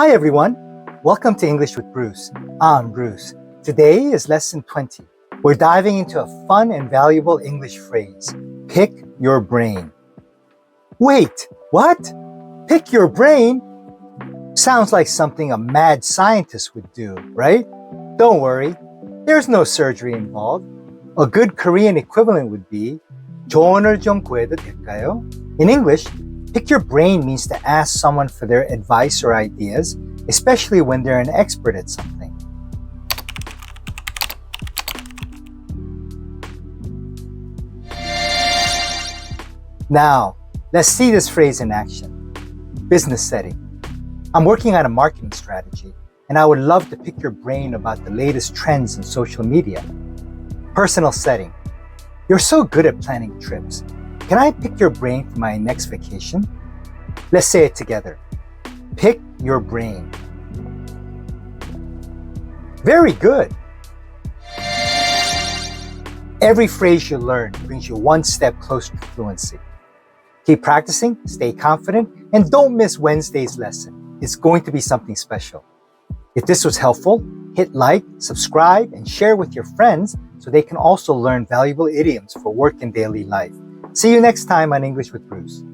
Hi everyone, welcome to English with Bruce. I'm Bruce. Today is lesson 20. We're diving into a fun and valuable English phrase. Pick your brain. Wait, what? Pick your brain? Sounds like something a mad scientist would do, right? Don't worry, there's no surgery involved. A good Korean equivalent would be 조언을 좀 구해도 될까요? In English, pick your brain means to ask someone for their advice or ideas, especially when they're an expert at something. Now, let's see this phrase in action. Business setting. I'm working on a marketing strategy, and I would love to pick your brain about the latest trends in social media. Personal setting. You're so good at planning trips. Can I pick your brain for my next vacation? Let's say it together. Pick your brain. Very good. Every phrase you learn brings you one step closer to fluency. Keep practicing, stay confident, and don't miss Wednesday's lesson. It's going to be something special. If this was helpful, hit like, subscribe, and share with your friends so they can also learn valuable idioms for work and daily life. See you next time on English with Bruce.